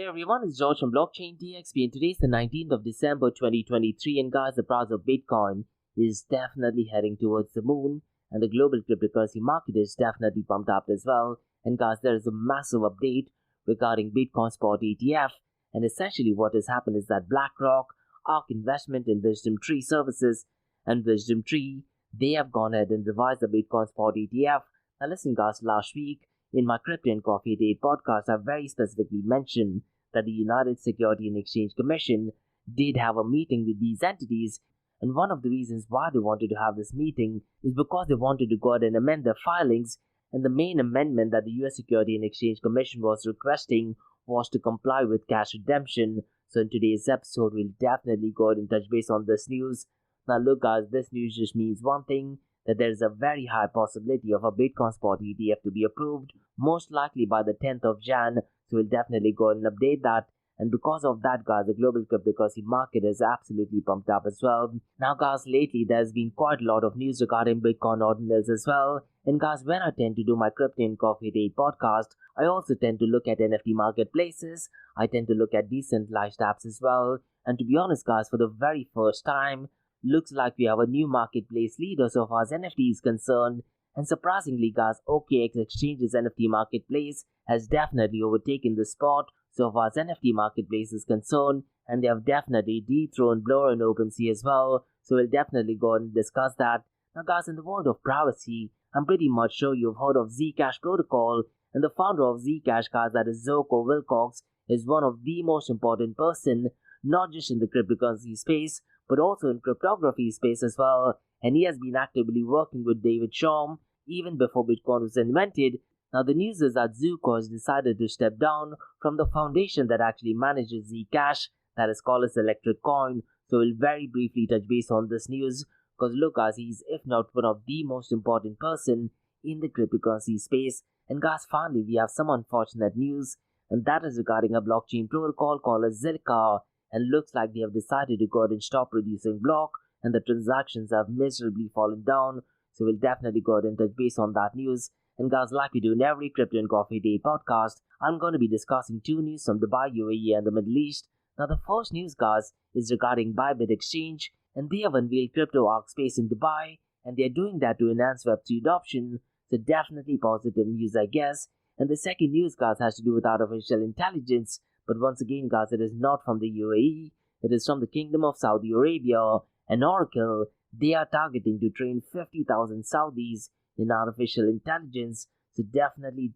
Hey everyone, it's George from Blockchain TXP and today's the 19th of December 2023 and guys, the price of Bitcoin is definitely heading towards the moon and the global cryptocurrency market is definitely pumped up as well. And guys, there is a massive update regarding Bitcoin Spot ETF, and essentially what has happened is that BlackRock, ARK Investment in WisdomTree Services and WisdomTree, they have gone ahead and revised the Bitcoin Spot ETF. Now listen guys, last week in my Crypto and Coffee Date podcast, I very specifically mentioned that the United Securities and Exchange Commission did have a meeting with these entities, and one of the reasons why they wanted to have this meeting is because they wanted to go ahead and amend their filings, and the main amendment that the US Securities and Exchange Commission was requesting was to comply with cash redemption. So in today's episode, we'll definitely go ahead and touch base on this news. Now look guys, this news just means one thing, that there is a very high possibility of a Bitcoin Spot ETF to be approved, most likely by the 10th of Jan. So we'll definitely go and update that. And because of that guys, the global cryptocurrency market is absolutely pumped up as well. Now guys, lately there's been quite a lot of news regarding Bitcoin ordinals as well. And guys, when I tend to do my Crypto and Coffee Date podcast, I also tend to look at NFT marketplaces. I tend to look at decentralized apps as well. And to be honest guys, for the very first time, looks like we have a new marketplace leader so far as NFT is concerned. And surprisingly guys, OKX Exchange's NFT marketplace has definitely overtaken the spot so far as NFT marketplace is concerned, and they have definitely dethroned Blur and OpenSea as well. So we'll definitely go and discuss that. Now guys, in the world of privacy, I'm pretty much sure you've heard of Zcash protocol, and the founder of Zcash guys, that is Zoko Wilcox, is one of the most important person, not just in the cryptocurrency space, but also in cryptography space as well. And he has been actively working with David Chaum even before Bitcoin was invented. Now the news is that Zuko has decided to step down from the foundation that actually manages Zcash, that is called as Electric Coin. So we'll very briefly touch base on this news, because look guys, he's if not one of the most important person in the cryptocurrency space. And guys, finally we have some unfortunate news, and that is regarding a blockchain protocol called as Zilliqa. And looks like they have decided to go ahead and stop producing block, and the transactions have miserably fallen down. So we'll definitely go ahead and touch base on that news. And guys, like we do in every Crypto and Coffee Day podcast, I'm going to be discussing two news from Dubai, UAE and the Middle East. Now the first news guys is regarding Bybit Exchange, and they have unveiled crypto ARK space in Dubai, and they are doing that to enhance Web3 adoption. So definitely positive news I guess. And the second news guys has to do with artificial intelligence. But once again guys, it is not from the UAE, it is from the Kingdom of Saudi Arabia. And Oracle, they are targeting to train 50,000 Saudis in artificial intelligence. So definitely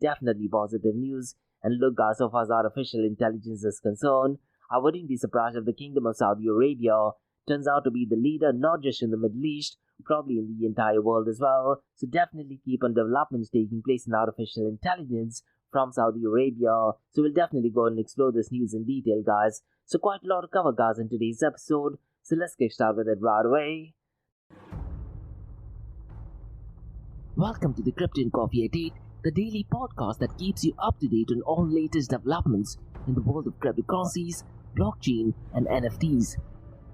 positive news. And look guys, so far as artificial intelligence is concerned, I wouldn't be surprised if the Kingdom of Saudi Arabia turns out to be the leader, not just in the Middle East, probably in the entire world as well. So definitely keep on developments taking place in artificial intelligence from Saudi Arabia. So we'll definitely go and explore this news in detail guys. So quite a lot to cover guys in today's episode. So let's get started with it right away. Welcome to the Crypto and Coffee Date, the daily podcast that keeps you up to date on all latest developments in the world of cryptocurrencies, blockchain and NFTs.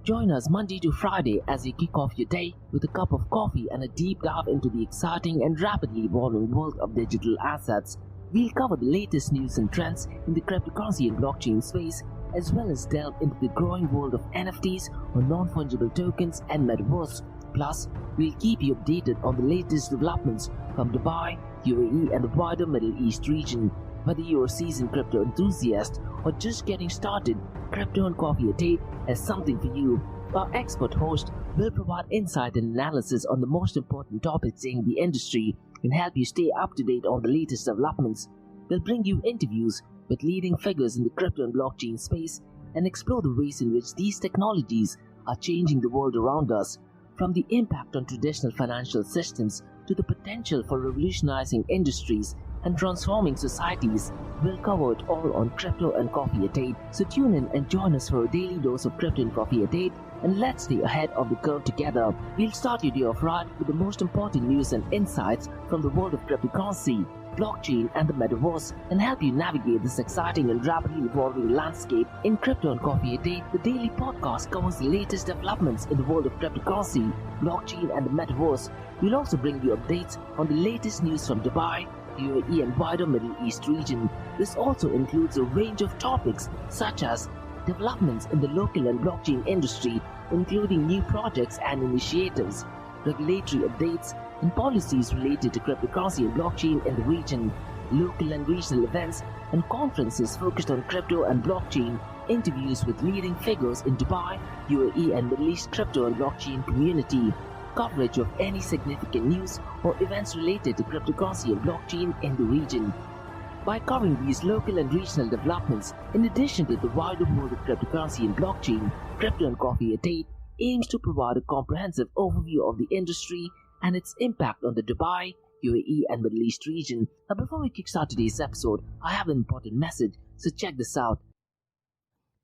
Join us Monday to Friday as you kick off your day with a cup of coffee and a deep dive into the exciting and rapidly evolving world of digital assets. We'll cover the latest news and trends in the cryptocurrency and blockchain space, as well as delve into the growing world of NFTs or non-fungible tokens and metaverse. Plus, we'll keep you updated on the latest developments from Dubai, UAE and the wider Middle East region. Whether you're a seasoned crypto enthusiast or just getting started, Crypto and Coffee Date has something for you. Our expert host will provide insight and analysis on the most important topics in the industry and help you stay up to date on the latest developments. We'll bring you interviews with leading figures in the crypto and blockchain space and explore the ways in which these technologies are changing the world around us, from the impact on traditional financial systems to the potential for revolutionizing industries and transforming societies. We'll cover it all on Crypto and Coffee Date. So tune in and join us for a daily dose of Crypto and Coffee Date, and let's stay ahead of the curve together. We'll start your day off right with the most important news and insights from the world of cryptocurrency, blockchain and the metaverse, and help you navigate this exciting and rapidly evolving landscape. In Crypto and Coffee Date, the daily podcast covers the latest developments in the world of cryptocurrency, blockchain and the metaverse. We'll also bring you updates on the latest news from Dubai, UAE and wider Middle East region. This also includes a range of topics such as developments in the local and blockchain industry, including new projects and initiatives, regulatory updates, and policies related to cryptocurrency and blockchain in the region, local and regional events and conferences focused on crypto and blockchain, interviews with leading figures in Dubai, UAE and Middle East crypto and blockchain community, coverage of any significant news or events related to cryptocurrency and blockchain in the region. By covering these local and regional developments, in addition to the wider world of cryptocurrency and blockchain, Crypto and Coffee at 8 aims to provide a comprehensive overview of the industry and its impact on the Dubai, UAE and Middle East region. Now before we kickstart today's episode, I have an important message, so check this out.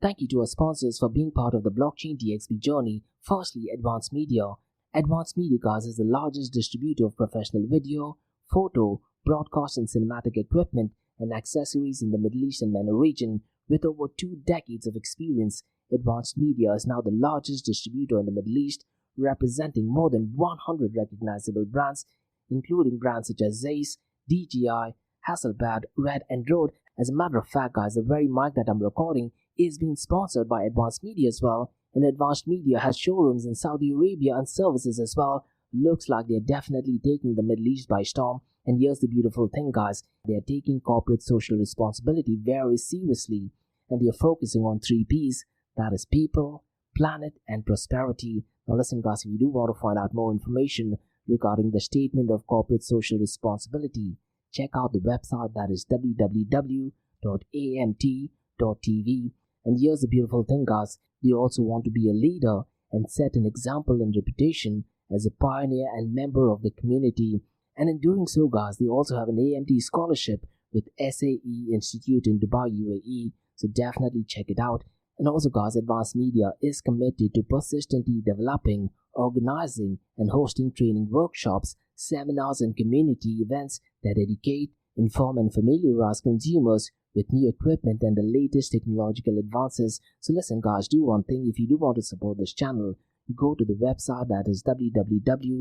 Thank you to our sponsors for being part of the Blockchain DXB journey. Firstly, Advanced Media. Advanced Media, guys, is the largest distributor of professional video, photo, broadcast and cinematic equipment and accessories in the Middle East and MENA region. With over 2 decades of experience, Advanced Media is now the largest distributor in the Middle East, representing more than 100 recognizable brands, including brands such as Zeiss, DJI, Hasselblad, Red and Rode. As a matter of fact, guys, the very mic that I'm recording is being sponsored by Advanced Media as well, and Advanced Media has showrooms in Saudi Arabia and services as well. Looks like they're definitely taking the Middle East by storm. And here's the beautiful thing, guys, they're taking corporate social responsibility very seriously, and they're focusing on 3 P's, that is people, planet and prosperity. Now listen, guys, if you do want to find out more information regarding the statement of corporate social responsibility, check out the website, that is www.amt.tv. And here's the beautiful thing, guys, they also want to be a leader and set an example and reputation as a pioneer and member of the community. And in doing so, guys, they also have an AMT scholarship with SAE Institute in Dubai, UAE, so definitely check it out. And also, guys, Advanced Media is committed to persistently developing, organizing and hosting training workshops, seminars and community events that educate, inform and familiarize consumers with new equipment and the latest technological advances. So listen, guys, do one thing. If you do want to support this channel, go to the website, that is www.amt.tv,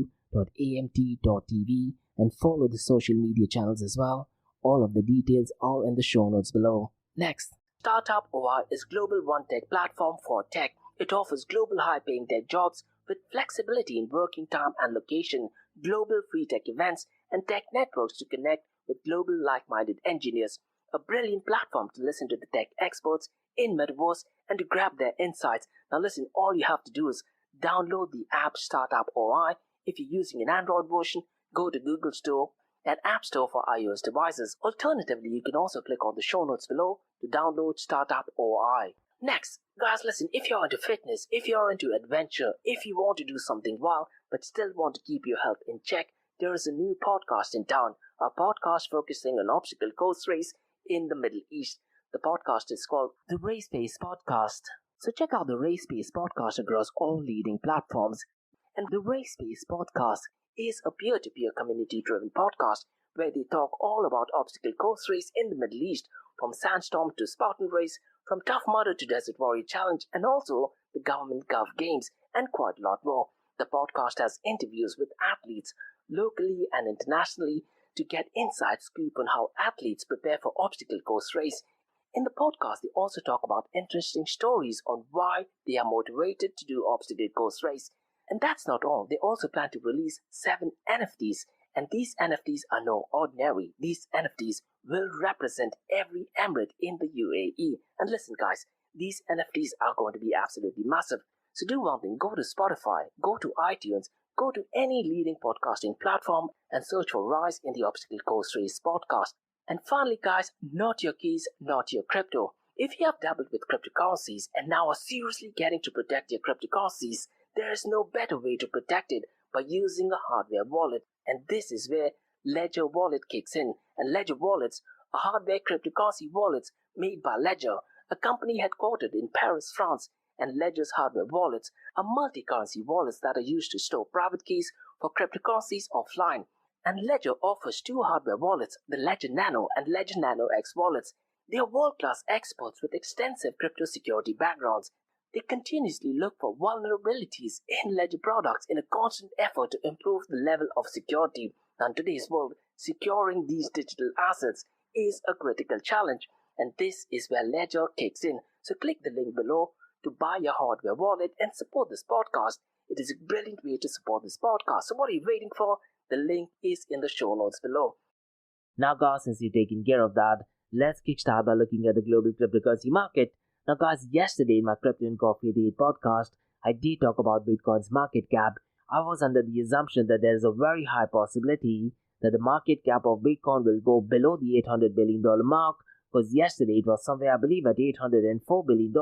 and follow the social media channels as well. All of the details are in the show notes below. Next, Startup OI is global one-tech platform for tech. It offers global high-paying tech jobs with flexibility in working time and location, global free tech events, and tech networks to connect with global like-minded engineers. A brilliant platform to listen to the tech experts in Metaverse and to grab their insights. Now listen, all you have to do is download the app Startup OI. If you're using an Android version, go to Google Store and App Store for iOS devices. Alternatively, you can also click on the show notes below to download Startup OI. Next, guys, listen, if you're into fitness, if you're into adventure, if you want to do something wild but still want to keep your health in check, there is a new podcast in town, a podcast focusing on obstacle course race in the Middle East. The podcast is called the Race Pace Podcast. So check out the Race Pace Podcast across all leading platforms. And the Race Pace Podcast is a peer-to-peer community-driven podcast where they talk all about obstacle course race in the Middle East, from Sandstorm to Spartan race, from Tough Mudder to Desert Warrior Challenge, and also the Government Gov Games, and quite a lot more. The podcast has interviews with athletes locally and internationally to get inside scoop on how athletes prepare for obstacle course race. In the podcast, they also talk about interesting stories on why they are motivated to do obstacle course race. And that's not all. They also plan to release 7 NFTs. And these NFTs are no ordinary. These NFTs will represent every emirate in the UAE. And listen, guys, these NFTs are going to be absolutely massive. So do one thing. Go to Spotify, go to iTunes, go to any leading podcasting platform and search for Rise in the Obstacle Course Race podcast. And finally, guys, not your keys, not your crypto. If you have dabbled with cryptocurrencies and now are seriously getting to protect your cryptocurrencies, there is no better way to protect it by using a hardware wallet. And this is where Ledger Wallet kicks in. And Ledger Wallets are hardware cryptocurrency wallets made by Ledger, a company headquartered in Paris, France. And Ledger's hardware wallets are multi-currency wallets that are used to store private keys for cryptocurrencies offline. And Ledger offers 2 hardware wallets, the Ledger Nano and Ledger Nano X wallets. They are world-class experts with extensive crypto security backgrounds. They continuously look for vulnerabilities in Ledger products in a constant effort to improve the level of security. Now, in today's world, securing these digital assets is a critical challenge, and this is where Ledger kicks in. So click the link below to buy your hardware wallet and support this podcast. It is a brilliant way to support this podcast. So what are you waiting for? The link is in the show notes below. Now guys, since you're taking care of that, let's kickstart by looking at the global cryptocurrency market. Now guys, yesterday in my Crypto and Coffee 88 podcast, I did talk about Bitcoin's market cap. I was under the assumption that there is a very high possibility that the market cap of Bitcoin will go below the $800 billion mark, because yesterday it was somewhere, I believe, at $804 billion.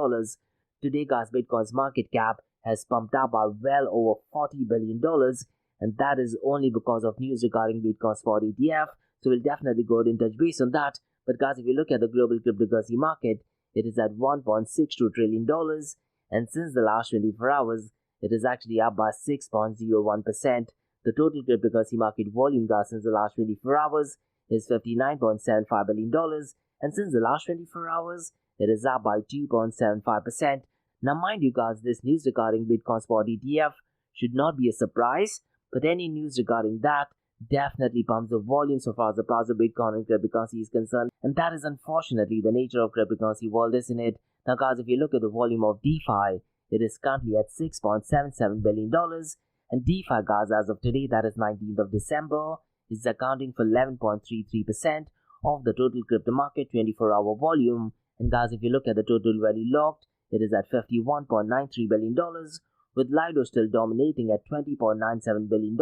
Today guys, Bitcoin's market cap has pumped up by well over $40 billion, and that is only because of news regarding Bitcoin spot ETF. So we'll definitely go ahead and touch base on that. But guys, if you look at the global cryptocurrency market, it is at $1.62 trillion, and since the last 24 hours, it is actually up by 6.01%. The total cryptocurrency market volume, guys, since the last 24 hours is $59.75 billion, and since the last 24 hours, it is up by 2.75%. Now, mind you, guys, this news regarding Bitcoin spot ETF should not be a surprise, but any news regarding that definitely pumps the volume so far as the price of Bitcoin and cryptocurrency is concerned, and that is unfortunately the nature of cryptocurrency world, isn't it? Now guys, if you look at the volume of DeFi, it is currently at $6.77 billion, and DeFi, guys, as of today, that is 19th of December, is accounting for 11.33% of the total crypto market 24-hour volume. And guys, if you look at the total value locked, it is at $51.93 billion, with Lido still dominating at $20.97 billion.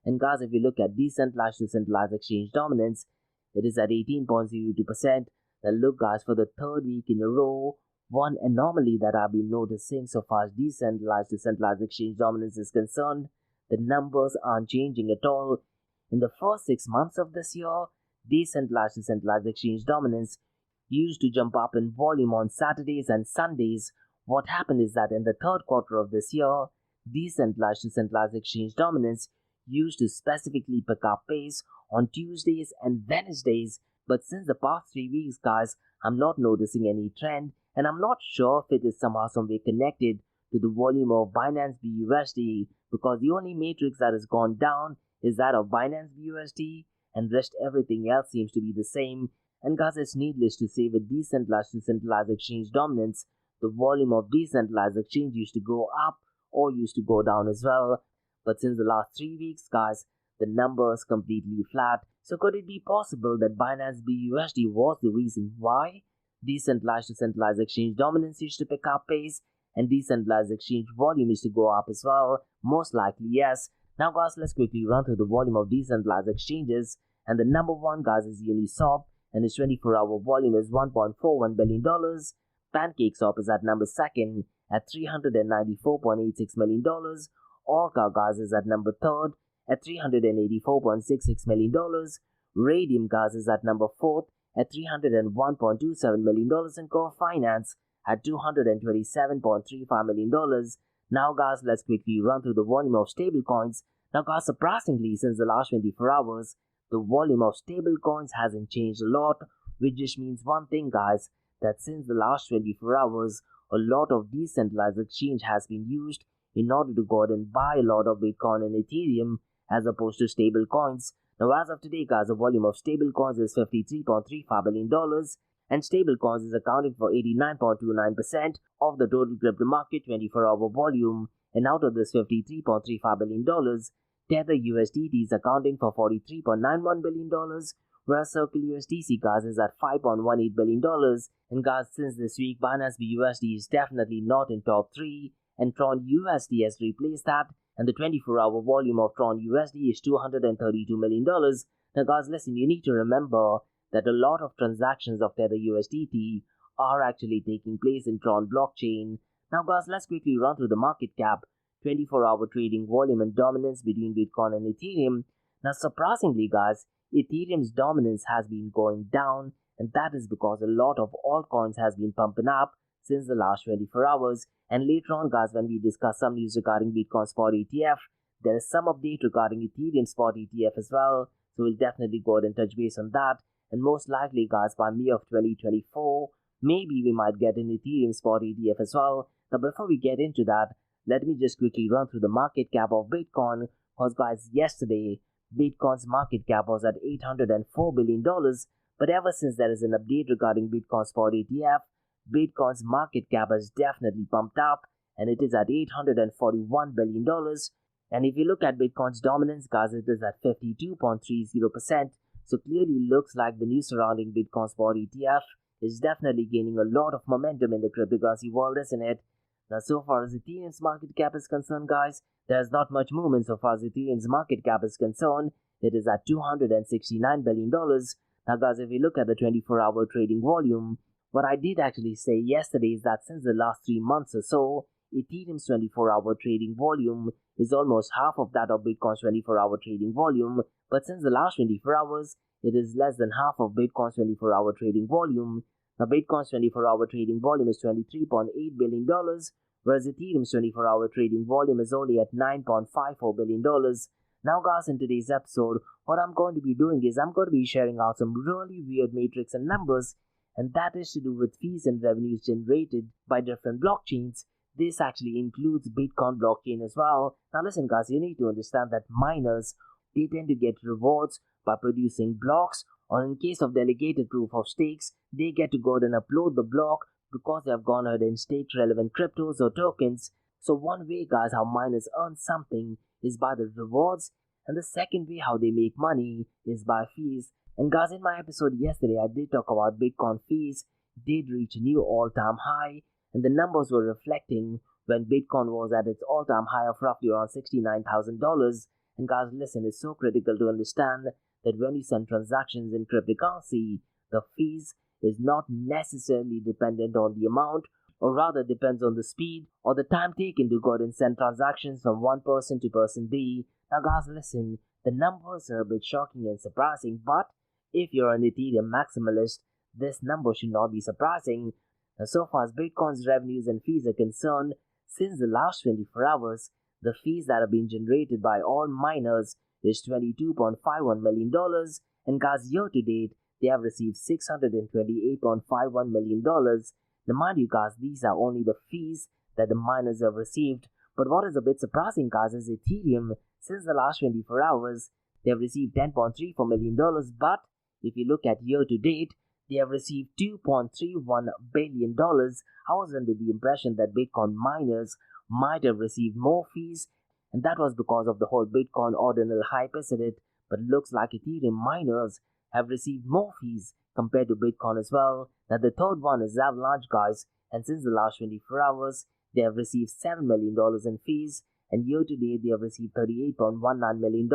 And guys, if you look at decentralized to centralized exchange dominance, it is at 18.02%. Now look guys, for the third week in a row, one anomaly that I've been noticing so far as decentralized to centralized exchange dominance is concerned, the numbers aren't changing at all. In the first 6 months of this year, decentralized to centralized exchange dominance used to jump up in volume on Saturdays and Sundays. What happened is that in the third quarter of this year, decentralized to centralized exchange dominance used to specifically pick up pace on Tuesdays and Wednesdays, but since the past 3 weeks, guys, I'm not noticing any trend, and I'm not sure if it is somehow some way connected to the volume of Binance BUSD, because the only matrix that has gone down is that of Binance BUSD, and rest everything else seems to be the same. And guys, it's needless to say, with decentralized to centralized exchange dominance, the volume of decentralized exchange used to go up or used to go down as well. But since the last 3 weeks, guys, the number is completely flat. So could it be possible that Binance BUSD was the reason why decentralized to centralized exchange dominance used to pick up pace and decentralized exchange volume used to go up as well? Most likely, yes. Now, guys, let's quickly run through the volume of decentralized exchanges. And the number one, guys, is Uniswap, and its 24-hour volume is $1.41 billion. PancakeSwap is at number second at $394.86 million. ARK, guys, is at number third at $384.66 million. Radium, guys, is at number fourth at $301.27 million. And Core Finance at $227.35 million. Now, guys, let's quickly run through the volume of stablecoins. Now, guys, surprisingly, since the last 24 hours, the volume of stablecoins hasn't changed a lot, which just means one thing, guys, that since the last 24 hours, a lot of decentralized exchange has been used in order to go ahead and buy a lot of Bitcoin and Ethereum as opposed to stable coins. Now, as of today, guys, the volume of stable coins is $53.35 billion, and stable coins is accounting for 89.29% of the total crypto market 24-hour volume. And out of this $53.35 billion, Tether USDT is accounting for $43.91 billion, whereas Circle USDC, guys, is at $5.18 billion. And guys, since this week, Binance BUSD is definitely not in top 3, and Tron USD has replaced that, and the 24-hour volume of Tron USD is $232 million. Now guys, listen, you need to remember that a lot of transactions of Tether USDT are actually taking place in Tron blockchain. Now guys, let's quickly run through the market cap, 24-hour trading volume and dominance between Bitcoin and Ethereum. Now surprisingly, guys, Ethereum's dominance has been going down, and that is because a lot of altcoins has been pumping up since the last 24 hours. And later on, guys, when we discuss some news regarding Bitcoin spot ETF, there is some update regarding Ethereum spot ETF as well. So we'll definitely go ahead and touch base on that. And most likely, guys, by May of 2024, maybe we might get an Ethereum spot ETF as well. Now, before we get into that, let me just quickly run through the market cap of Bitcoin. Because, guys, yesterday, Bitcoin's market cap was at $804 billion, but ever since there is an update regarding Bitcoin Spot ETF, Bitcoin's market cap has definitely pumped up and it is at $841 billion. And if you look at Bitcoin's dominance, guys, it is at 52.30%. So clearly looks like the news surrounding Bitcoin Spot ETF is definitely gaining a lot of momentum in the cryptocurrency world, isn't it? Now, so far as Ethereum's market cap is concerned, guys, there's not much movement so far as Ethereum's market cap is concerned. It is at $269 billion. Now, guys, if you look at the 24-hour trading volume, what I did actually say yesterday is that since the last 3 months or so, Ethereum's 24-hour trading volume is almost half of that of Bitcoin's 24-hour trading volume, but since the last 24 hours, it is less than half of Bitcoin's 24-hour trading volume. Now, Bitcoin's 24-hour trading volume is $23.8 billion, whereas Ethereum's 24-hour trading volume is only at $9.54 billion. Now, guys, in today's episode, what I'm going to be doing is I'm going to be sharing out some really weird metrics and numbers, and that is to do with fees and revenues generated by different blockchains. This actually includes Bitcoin blockchain as well. Now, listen, guys, you need to understand that miners, they tend to get rewards by producing blocks, or in case of delegated proof of stakes, they get to go ahead and upload the block because they have gone ahead and staked relevant cryptos or tokens. So one way, guys, how miners earn something is by the rewards, and the second way how they make money is by fees. And guys, in my episode yesterday, I did talk about Bitcoin fees did reach a new all-time high, and the numbers were reflecting when Bitcoin was at its all-time high of roughly around $69,000. And guys, listen, it's so critical to understand that when you send transactions in cryptocurrency, the fees is not necessarily dependent on the amount, or rather depends on the speed or the time taken to go ahead and send transactions from one person to person B. Now, guys, listen, the numbers are a bit shocking and surprising, but if you're an Ethereum maximalist, this number should not be surprising. Now, so far as Bitcoin's revenues and fees are concerned, since the last 24 hours, the fees that have been generated by all miners is $22.51 million, and guys, year to date, they have received $628.51 million. Now, mind you, guys, these are only the fees that the miners have received. But what is a bit surprising, guys, is Ethereum, since the last 24 hours, they have received $10.34 million. But if you look at year to date, they have received $2.31 billion. I was under the impression that Bitcoin miners might have received more fees, and that was because of the whole Bitcoin ordinal hype, isn't it? But looks like Ethereum miners have received more fees compared to Bitcoin as well. Now, the third one is Avalanche, guys, and since the last 24 hours, they have received $7 million in fees, and year to date, they have received $38.19 million.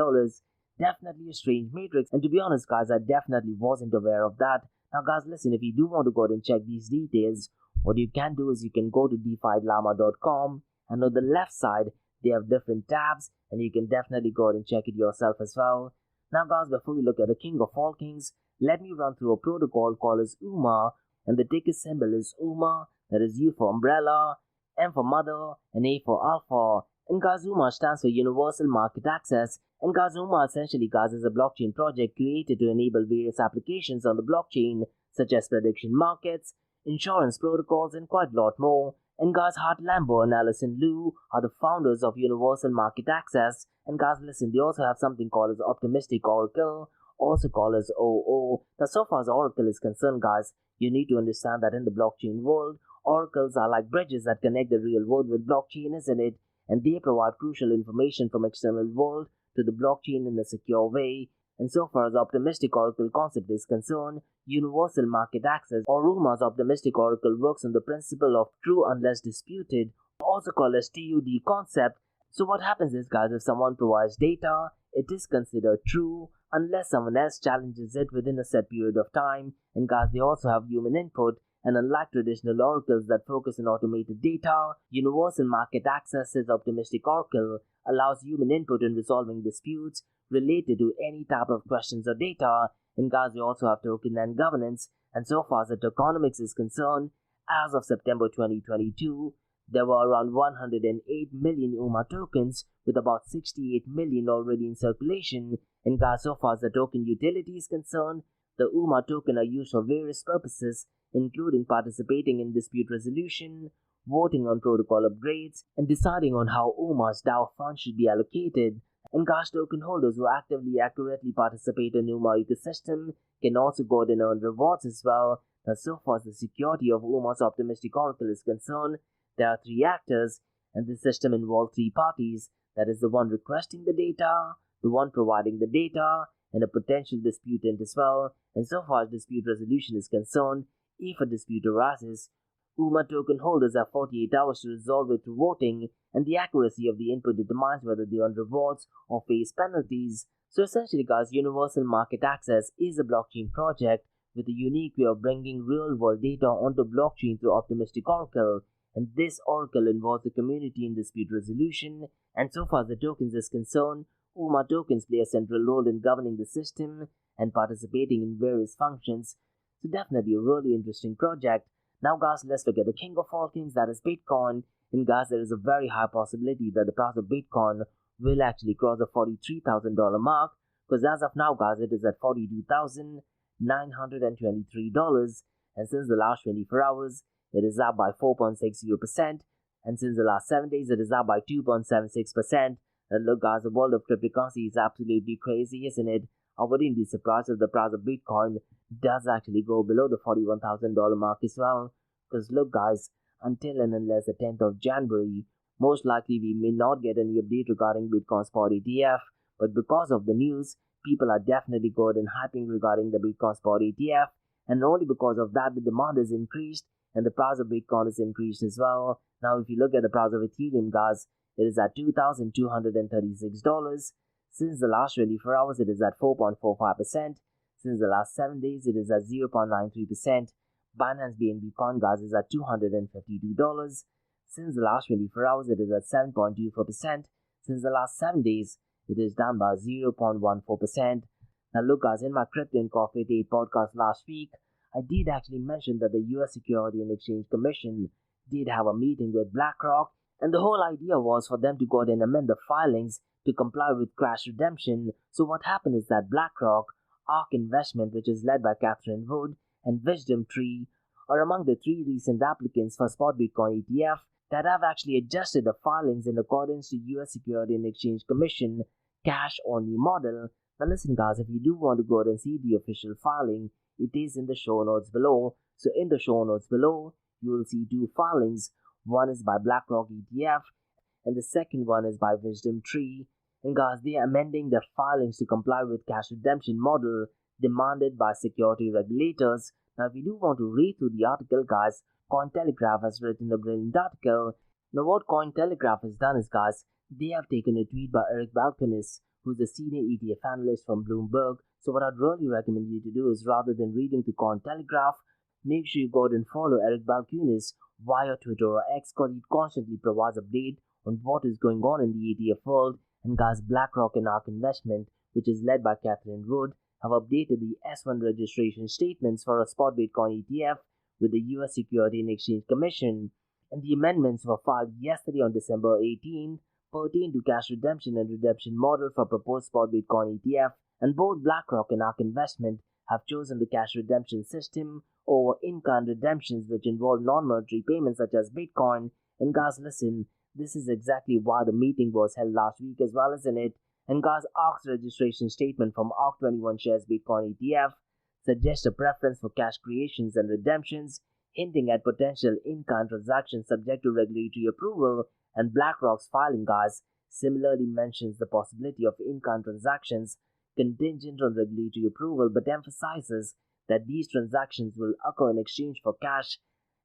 Definitely a strange matrix, and to be honest, guys, I definitely wasn't aware of that. Now, guys, listen, if you do want to go ahead and check these details, what you can do is you can go to DeFiLlama.com, and on the left side, they have different tabs, and you can definitely go ahead and check it yourself as well. Now, guys, before we look at the king of all kings, let me run through a protocol called as UMA, and the ticker symbol is UMA, that is U for umbrella, M for mother, and A for alpha. And guys, UMA stands for Universal Market Access, and guys, UMA essentially, guys, is a blockchain project created to enable various applications on the blockchain, such as prediction markets, insurance protocols, and quite a lot more. And guys, Hart Lambo and Alison Liu are the founders of Universal Market Access. And guys, listen, they also have something called as Optimistic Oracle, also called as OO. Now, so far as Oracle is concerned, guys, you need to understand that in the blockchain world, oracles are like bridges that connect the real world with blockchain, isn't it? And they provide crucial information from external world to the blockchain in a secure way. And so far as Optimistic Oracle concept is concerned, Universal Market Access or UMA's Optimistic Oracle works on the principle of true unless disputed, also called as TUD concept. So what happens is, guys, if someone provides data, it is considered true unless someone else challenges it within a set period of time. And guys, they also have human input. And unlike traditional oracles that focus on automated data, Universal Market Access's Optimistic Oracle allows human input in resolving disputes related to any type of questions or data. And guys, they also have token and governance. And so far as the tokenomics is concerned, as of September 2022, there were around 108 million UMA tokens, with about 68 million already in circulation. And guys, so far as the token utility is concerned, the UMA token are used for various purposes, including participating in dispute resolution, voting on protocol upgrades, and deciding on how UMA's DAO funds should be allocated. And gas token holders who accurately participate in UMA ecosystem can also go ahead and earn rewards as well. Now, so far as the security of UMA's optimistic oracle is concerned, there are three actors, and this system involves three parties. That is the one requesting the data, the one providing the data, and a potential disputant as well. And so far as dispute resolution is concerned, if a dispute arises, UMA token holders have 48 hours to resolve it through voting, and the accuracy of the input determines whether they earn rewards or face penalties. So essentially guys, Universal Market Access is a blockchain project with a unique way of bringing real-world data onto blockchain through optimistic oracle, and this oracle involves the community in dispute resolution. And so far as the tokens is concerned, UMA tokens play a central role in governing the system and participating in various functions. So definitely a really interesting project. Now guys, let's look at the king of all kings, that is Bitcoin. And guys, there is a very high possibility that the price of Bitcoin will actually cross the $43,000 mark, because as of now guys, it is at $42,923, and since the last 24 hours it is up by 4.60%, and since the last 7 days it is up by 2.76%. And look guys, the world of cryptocurrency is absolutely crazy, isn't it? I wouldn't be surprised if the price of Bitcoin does actually go below the $41,000 mark as well. Because look guys, until and unless the 10th of January, most likely we may not get any update regarding Bitcoin spot ETF. But because of the news, people are definitely good and hyping regarding the Bitcoin spot ETF. And only because of that, the demand is increased and the price of Bitcoin is increased as well. Now if you look at the price of Ethereum guys, it is at $2,236. Since the last 24 hours, it is at 4.45%. Since the last 7 days, it is at 0.93%. Binance BNB Coin guys is at $252. Since the last 24 hours, it is at 7.24%. Since the last 7 days, it is down by 0.14%. Now look guys, in my Crypto and Coffee Date podcast last week, I did actually mention that the US Security and Exchange Commission did have a meeting with BlackRock, and the whole idea was for them to go ahead and amend the filings to comply with crash redemption. So what happened is that BlackRock, ARK Investment, which is led by Catherine Wood, and WisdomTree are among the three recent applicants for spot Bitcoin ETF that have actually adjusted the filings in accordance to US Security and Exchange Commission cash-only model. Now listen guys, if you do want to go ahead and see the official filing, it is in the show notes below. So in the show notes below, you will see two filings. One is by BlackRock ETF and the second one is by WisdomTree. And guys, they are amending their filings to comply with cash redemption model demanded by security regulators. Now if you do want to read through the article guys, Cointelegraph has written a brilliant article. Now what Cointelegraph has done is guys, they have taken a tweet by Eric Balcones, who is a senior ETF analyst from Bloomberg. So what I'd really recommend you to do is, rather than reading to Cointelegraph, make sure you go ahead and follow Eric Balcones via Twitter or X, because he constantly provides update on what is going on in the ETF world. And guys, BlackRock and ARK Investment, which is led by Catherine Wood, have updated the S1 registration statements for a spot Bitcoin ETF with the US Security and Exchange Commission. And the amendments were filed yesterday on December 18, pertain to cash redemption and redemption model for proposed spot Bitcoin ETF. And both BlackRock and ARK Investment have chosen the cash redemption system over in-kind redemptions, which involve non-monetary payments such as Bitcoin. And guys, listen, this is exactly why the meeting was held last week as well, isn't it? And guys, ARK's registration statement from ARK 21 shares Bitcoin ETF suggests a preference for cash creations and redemptions, hinting at potential in-kind transactions subject to regulatory approval. And BlackRock's filing, guys, similarly mentions the possibility of in-kind transactions contingent on regulatory approval, but emphasizes that these transactions will occur in exchange for cash.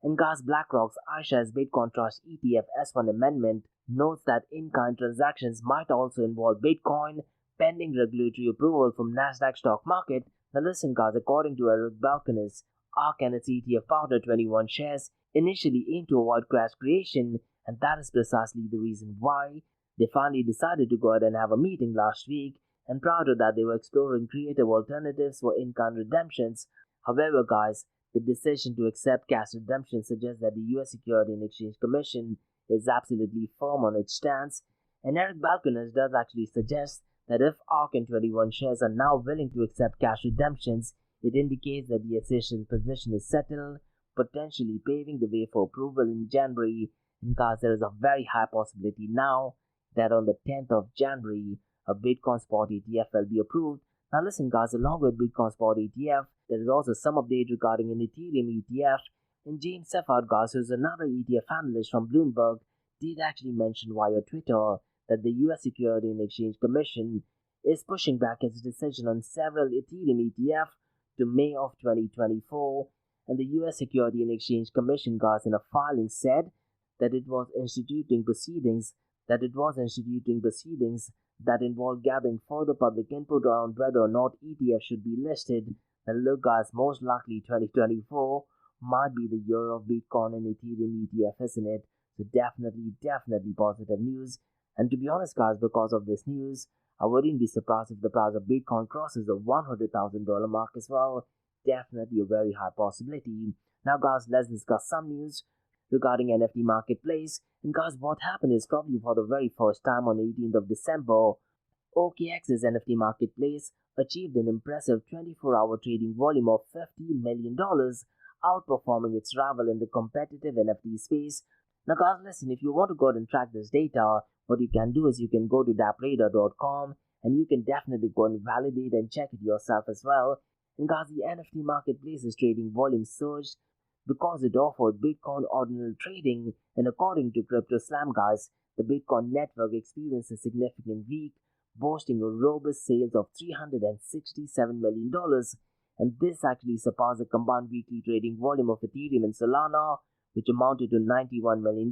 And guys, BlackRock's iShares Bitcoin Trust ETF S1 amendment notes that in-kind transactions might also involve Bitcoin pending regulatory approval from Nasdaq stock market. Now listen guys, according to Eric Balcones, ARK and its ETF Powder 21 shares initially aimed to avoid crash creation, and that is precisely the reason why they finally decided to go ahead and have a meeting last week. And prior to that, they were exploring creative alternatives for in-kind redemptions. However guys, the decision to accept cash redemption suggests that the US Security and Exchange Commission is absolutely firm on its stance. And Eric Balcones does actually suggest that if ARK and 21 shares are now willing to accept cash redemptions, it indicates that the association's position is settled, potentially paving the way for approval in January. And guys, there is a very high possibility now that on the 10th of January, a Bitcoin spot ETF will be approved. Now listen guys, along with Bitcoin spot ETF, there is also some update regarding an Ethereum ETF. And James Seffard, guys, who is another ETF analyst from Bloomberg, did actually mention via Twitter that the US Security and Exchange Commission is pushing back its decision on several Ethereum ETF to May of 2024. And the US Security and Exchange Commission, guys, in a filing said that it was instituting proceedings that involved gathering further public input around whether or not ETF should be listed. And look guys, most likely 2024 might be the year of Bitcoin and Ethereum ETF, isn't it? So definitely positive news. And to be honest guys, because of this news, I wouldn't be surprised if the price of Bitcoin crosses the $100,000 mark as well. Definitely a very high possibility. Now guys, let's discuss some news regarding NFT marketplace. And guys, what happened is probably for the very first time on 18th of December, OKX's NFT marketplace achieved an impressive 24-hour trading volume of $50 million, outperforming its rival in the competitive NFT space. Now guys, listen, if you want to go and track this data, what you can do is you can go to dapradar.com and you can definitely go and validate and check it yourself as well. And guys, the NFT marketplace's trading volume surged because it offered Bitcoin ordinal trading, and according to CryptoSlam guys, the Bitcoin network experienced a significant week, boasting a robust sales of $367 million, and this actually surpassed the combined weekly trading volume of Ethereum and Solana, which amounted to $91 million.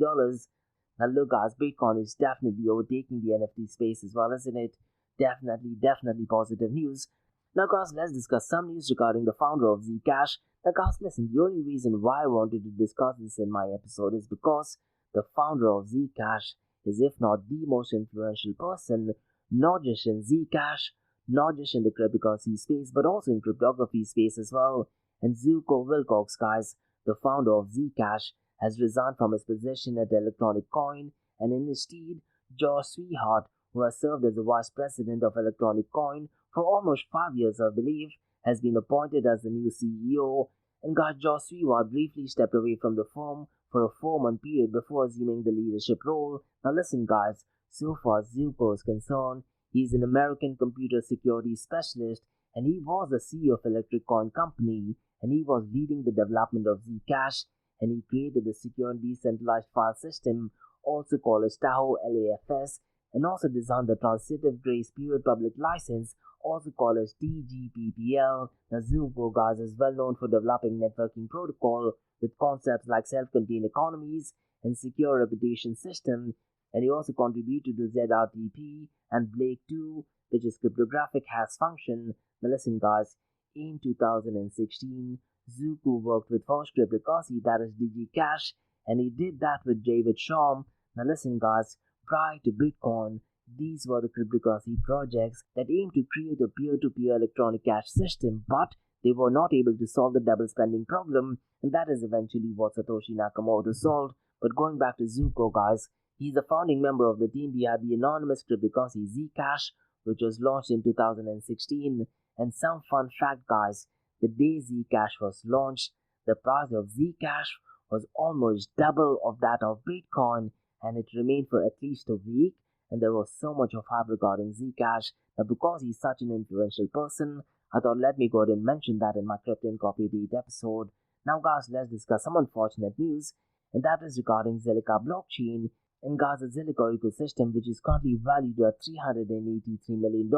Now look guys, Bitcoin is definitely overtaking the NFT space as well, isn't it? Definitely positive news. Now guys, let's discuss some news regarding the founder of Zcash. Now guys, listen, the only reason why I wanted to discuss this in my episode is because the founder of Zcash is, if not the most influential person, not just in Zcash, not just in the cryptocurrency space, but also in cryptography space as well. And Zuko Wilcox, guys, the founder of Zcash, has resigned from his position at Electronic Coin, and in his stead, Josh Swihart, who has served as the vice president of Electronic Coin for almost 5 years, I believe, has been appointed as the new CEO. And guys, Josh Swihart briefly stepped away from the firm for a 4-month period before assuming the leadership role. Now listen guys, so far as Zuko is concerned, he's an American computer security specialist, and he was the CEO of Electric Coin Company, and he was leading the development of Zcash, and he created the secure decentralized file system, also called as Tahoe LAFS, and also designed the Transitive Grace Period Public License, also called as TGPPL. Now Zuko guys is well known for developing networking protocol with concepts like self-contained economies and secure reputation system, and he also contributed to ZRTP and Blake 2, which is cryptographic hash function. Now listen guys, in 2016, Zuko worked with first cryptocurrency, that is DigiCash, and he did that with David Shom. Now listen guys, prior to Bitcoin, these were the cryptocurrency projects that aimed to create a peer-to-peer electronic cash system, but they were not able to solve the double spending problem, and that is eventually what Satoshi Nakamoto solved. But going back to Zuko guys, he's a founding member of the team behind the anonymous cryptocurrency Zcash, which was launched in 2016. And some fun fact guys, the day Zcash was launched, the price of Zcash was almost double of that of Bitcoin, and it remained for at least a week, and there was so much of hype regarding Zcash. Now because he's such an influential person, I thought let me go ahead and mention that in my Crypto and Copy Date episode. Now guys, let's discuss some unfortunate news, and that is regarding Zilliqa blockchain. And guys, the Zilliqa ecosystem, which is currently valued at $383 million,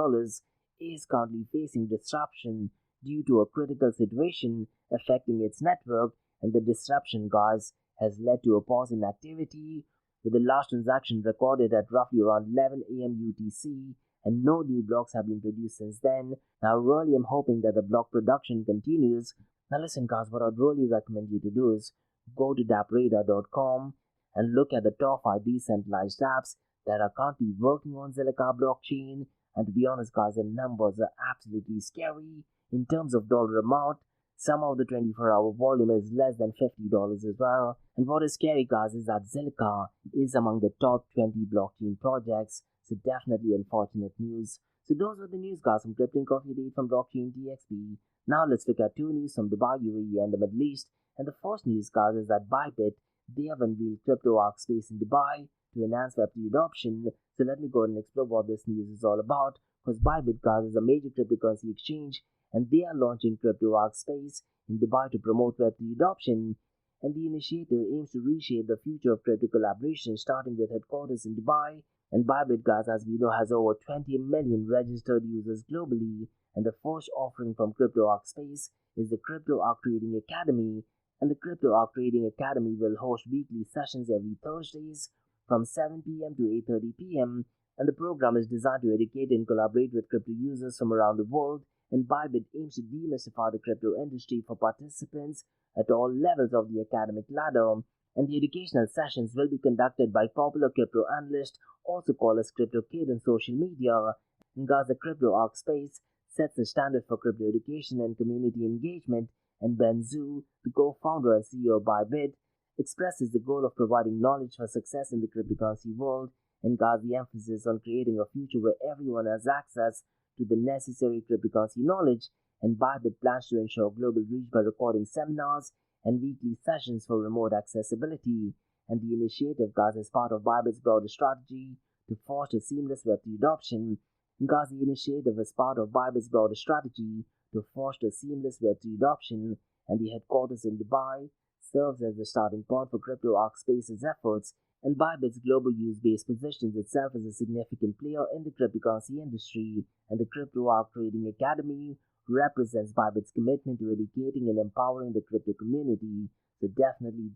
is currently facing disruption due to a critical situation affecting its network, and the disruption guys has led to a pause in activity, with the last transaction recorded at roughly around 11 AM UTC, and no new blocks have been produced since then. Now really I'm hoping that the block production continues. Now listen guys, what I'd really recommend you to do is go to dapradar.com and look at the top 5 decentralized apps that are currently working on Zilliqa blockchain. And to be honest guys, the numbers are absolutely scary. In terms of dollar amount, some of the 24-hour volume is less than $50 as well. And what is scary guys is that Zilliqa is among the top 20 blockchain projects, so definitely unfortunate news. So those were the news guys from Crypto and Coffee Date from Blockchain DXB. Now let's look at 2 news from Dubai, UAE and the Middle East. And the first news guys is that Bybit, they have unveiled crypto ARK space in Dubai to enhance Web3 adoption. So let me go ahead and explore what this news is all about. Because Bybit Guys is a major cryptocurrency exchange, and they are launching ARK space in Dubai to promote Web3 adoption. And the initiative aims to reshape the future of crypto collaboration, starting with headquarters in Dubai. And Bybit Guys, as we know, has over 20 million registered users globally. And the first offering from ARK space is the ARK Trading Academy. And the ARK Trading Academy will host weekly sessions every Thursdays from 7 p.m. to 8:30 p.m. And the program is designed to educate and collaborate with crypto users from around the world. And Bybit aims to demystify the crypto industry for participants at all levels of the academic ladder. And the educational sessions will be conducted by popular crypto analysts, also called as Crypto Kid on social media. And guys, the ARK space sets the standard for crypto education and community engagement. And Ben Zhu, the co-founder and CEO of Bybit, expresses the goal of providing knowledge for success in the cryptocurrency world. And guys, the emphasis on creating a future where everyone has access to the necessary cryptocurrency knowledge. And Bybit plans to ensure global reach by recording seminars and weekly sessions for remote accessibility. And the initiative, guys, is part of Bybit's broader strategy to foster seamless Web3 adoption. And guys, the initiative is part of Bybit's broader strategy to foster seamless Web3 adoption, and the headquarters in Dubai serves as the starting point for ARK Space's efforts. And Bybit's global use base positions itself as a significant player in the cryptocurrency industry, and the ARK Trading Academy represents Bybit's commitment to educating and empowering the crypto community. So definitely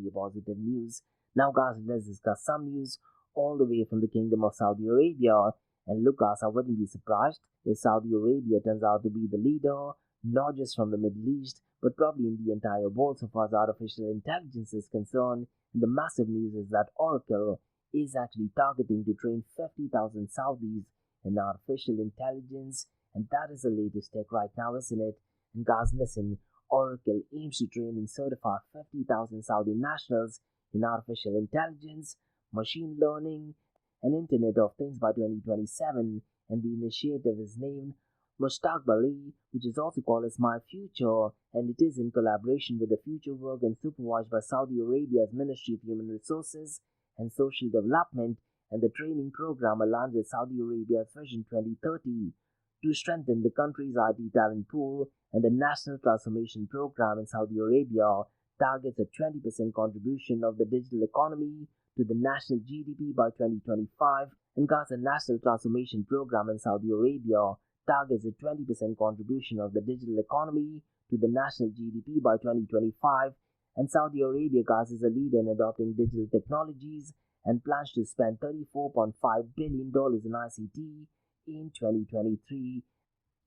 a positive news. Now guys, let's discuss some news all the way from the Kingdom of Saudi Arabia. And look guys, I wouldn't be surprised if Saudi Arabia turns out to be the leader, not just from the Middle East, but probably in the entire world so far as artificial intelligence is concerned. And the massive news is that Oracle is actually targeting to train 50,000 Saudis in artificial intelligence. And that is the latest tech right now, isn't it? And guys, listen, Oracle aims to train and certify 50,000 Saudi nationals in artificial intelligence, machine learning, and Internet of Things by 2027. And the initiative is named Mustaqbali, which is also called as My Future, and it is in collaboration with the Future Work and supervised by Saudi Arabia's Ministry of Human Resources and Social Development. And the training program aligns with Saudi Arabia's Vision 2030 to strengthen the country's IT talent pool. And the National Transformation Program in Saudi Arabia targets a 20% contribution of the digital economy to the national GDP by 2025. And guys, the National Transformation Program in Saudi Arabia targets a 20% contribution of the digital economy to the national GDP by 2025. And Saudi Arabia, guys, is a leader in adopting digital technologies and plans to spend $34.5 billion in ICT in 2023.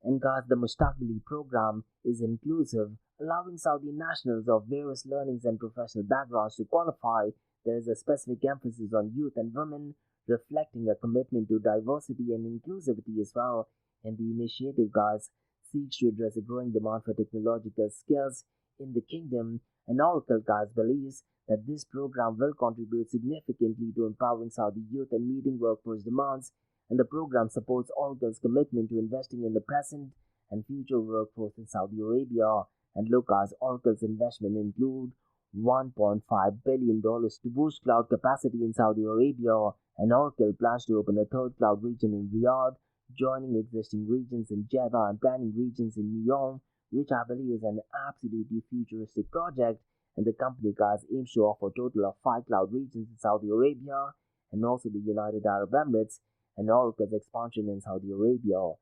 And guys, the Mustaqbali program is inclusive, allowing Saudi nationals of various learnings and professional backgrounds to qualify. There is a specific emphasis on youth and women, reflecting a commitment to diversity and inclusivity as well. And the initiative, guys, seeks to address a growing demand for technological skills in the kingdom. And Oracle, guys, believes that this program will contribute significantly to empowering Saudi youth and meeting workforce demands. And the program supports Oracle's commitment to investing in the present and future workforce in Saudi Arabia. And look, guys, Oracle's investment include $1.5 billion to boost cloud capacity in Saudi Arabia. And Oracle plans to open a third cloud region in Riyadh, joining existing regions in Jeddah and planning regions in Neom, which I believe is an absolutely futuristic project. And the company, guys, aims to offer a total of 5 cloud regions in Saudi Arabia and also the United Arab Emirates. And Oracle's expansion in Saudi Arabia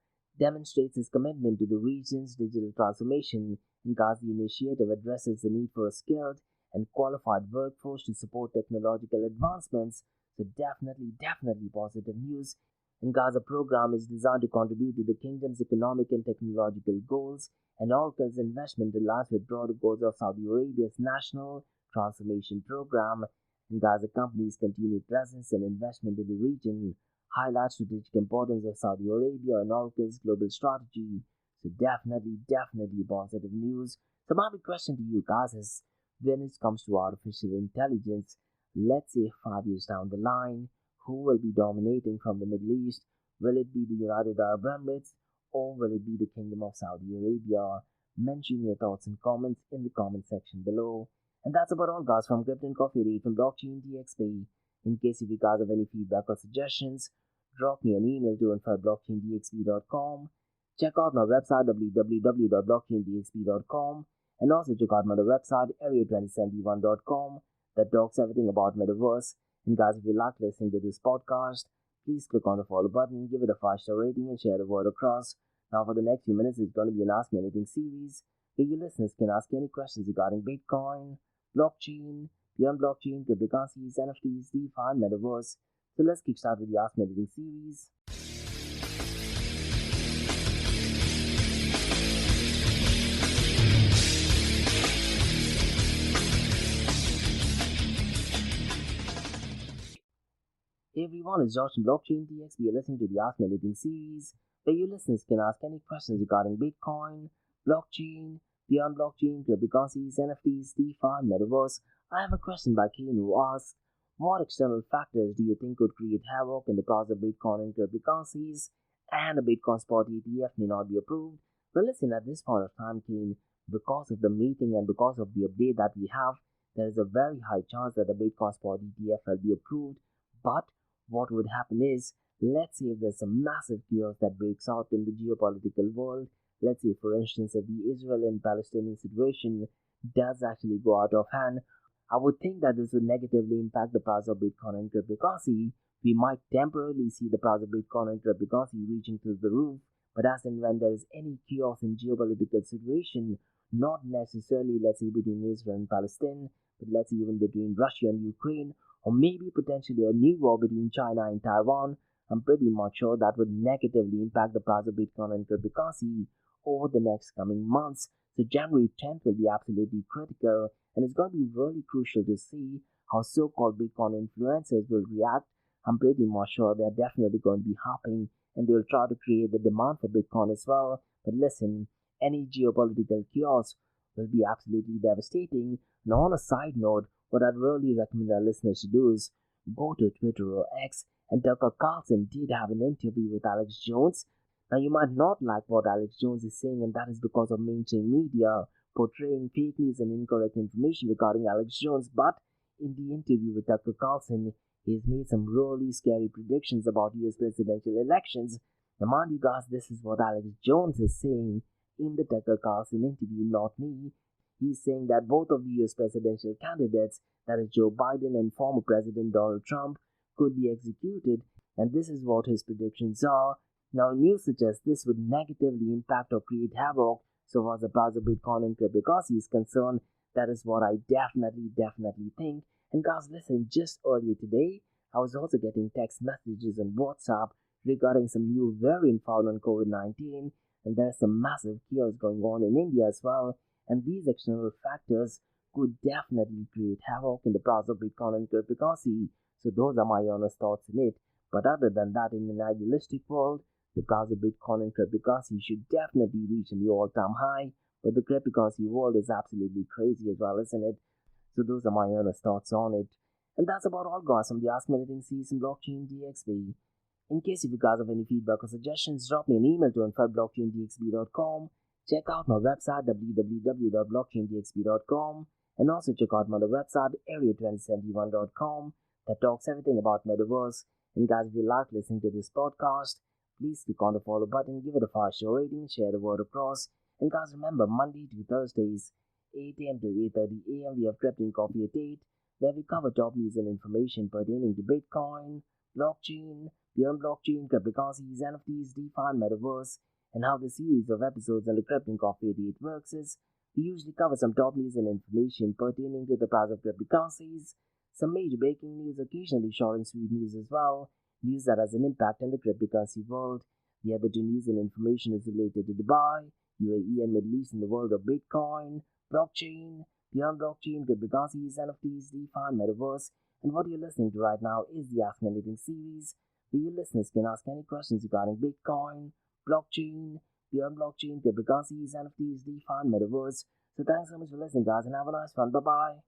demonstrates its commitment to the region's digital transformation. And guys, the initiative addresses the need for a skilled and qualified workforce to support technological advancements. So definitely positive news. And guys, the program is designed to contribute to the kingdom's economic and technological goals. And Oracle's investment aligns with broader goals of Saudi Arabia's National Transformation Program. And guys, the company's continued presence and investment in the region highlights strategic importance of Saudi Arabia and Oracle's global strategy. So definitely positive news. So my big question to you guys is, when it comes to artificial intelligence, let's say 5 years down the line, who will be dominating from the Middle East? Will it be the United Arab Emirates, or will it be the Kingdom of Saudi Arabia? Mention your thoughts and comments in the comment section below. And that's about all, guys, from Crypto and Coffee Day from Blockchain DXP. In case if you guys have any feedback or suggestions, drop me an email to info@blockchaindxp.com. Check out my website www.blockchaindxp.com, and also check out my other website area2071.com that talks everything about metaverse. And guys, if you like listening to this podcast, please click on the follow button, give it a 5-star rating, and share the word across. Now for the next few minutes, it's going to be an Ask Me Anything series where you listeners can ask any questions regarding Bitcoin, blockchain, beyond blockchain, cryptocurrencies, NFTs, DeFi, and metaverse. So let's kickstart with the Ask Me Anything series. Hey everyone, it's Josh from Blockchain DX. We are listening to the Ask Me Anything series, where you listeners can ask any questions regarding Bitcoin, blockchain, beyond blockchain, cryptocurrencies, NFTs, DeFi, and metaverse. I have a question by Kane who asks, what external factors do you think could create havoc in the price of Bitcoin and cryptocurrencies, and a Bitcoin spot ETF may not be approved? Well, listen, at this point of time, Kane, because of the meeting and because of the update that we have, there is a very high chance that the Bitcoin spot ETF will be approved. But what would happen is, let's say if there's some massive chaos that breaks out in the geopolitical world, let's say for instance if the Israel and Palestinian situation does actually go out of hand, I would think that this would negatively impact the price of Bitcoin and cryptocurrency. We might temporarily see the price of Bitcoin and cryptocurrency reaching through the roof, but as and when there is any chaos in geopolitical situation, not necessarily let's say between Israel and Palestine, but let's say even between Russia and Ukraine, or maybe potentially a new war between China and Taiwan, I'm pretty much sure that would negatively impact the price of Bitcoin and cryptocurrency over the next coming months. So January 10th will be absolutely critical, and it's going to be really crucial to see how so-called Bitcoin influencers will react. I'm pretty much sure they're definitely going to be hopping, and they'll try to create the demand for Bitcoin as well. But listen, any geopolitical chaos will be absolutely devastating. Now on a side note, what I'd really recommend our listeners to do is go to Twitter or X, and Tucker Carlson did have an interview with Alex Jones. Now you might not like what Alex Jones is saying, and that is because of mainstream media portraying fake news and incorrect information regarding Alex Jones. But in the interview with Tucker Carlson, he's made some really scary predictions about US presidential elections. Now mind you guys, this is what Alex Jones is saying in the Tucker Carlson interview, not me. He's saying that both of the US presidential candidates, that is Joe Biden and former President Donald Trump, could be executed, and this is what his predictions are. Now, news suggests this would negatively impact or create havoc so far as the price of Bitcoin and cryptocurrency is concerned. That is what I definitely think. And guys, listen, just earlier today, I was also getting text messages on WhatsApp regarding some new variant found on COVID-19, and there's some massive chaos going on in India as well. And these external factors could definitely create havoc in the price of Bitcoin and cryptocurrency. So those are my honest thoughts in it. But other than that, in an idealistic world, the price of Bitcoin and cryptocurrency should definitely reach a new all-time high. But the cryptocurrency world is absolutely crazy as well, isn't it? So those are my honest thoughts on it. And that's about all, guys, from the Ask Me Anything series in Blockchain DXB. In case if you guys have any feedback or suggestions, drop me an email to info@blockchaindxb.com. Check out my website www.blockchaindxb.com, and also check out my other website area2071.com that talks everything about metaverse. And guys, if you like listening to this podcast, please click on the follow button, give it a 5-star rating, share the word across. And guys, remember, Monday to Thursdays, 8 a.m. to 8:30 a.m. we have Crypto Coffee at 8, where we cover top news and information pertaining to Bitcoin, blockchain, beyond blockchain, cryptocurrencies, NFTs, DeFi, and metaverse. And how the series of episodes on the Crypto Coffee at 8 works is, we usually cover some top news and information pertaining to the price of cryptocurrencies, some major breaking news, occasionally short and sweet news as well, news that has an impact in the cryptocurrency world. The other two news and information is related to Dubai, UAE, and Middle East in the world of Bitcoin, blockchain, beyond blockchain, cryptocurrencies, NFTs, DeFi, and metaverse. And what you're listening to right now is the Ask Me Anything series, where your listeners can ask any questions regarding Bitcoin, blockchain, beyond blockchain, cryptocurrencies, NFTs, DeFi, and metaverse. So thanks so much for listening, guys, and have a nice one. Bye-bye.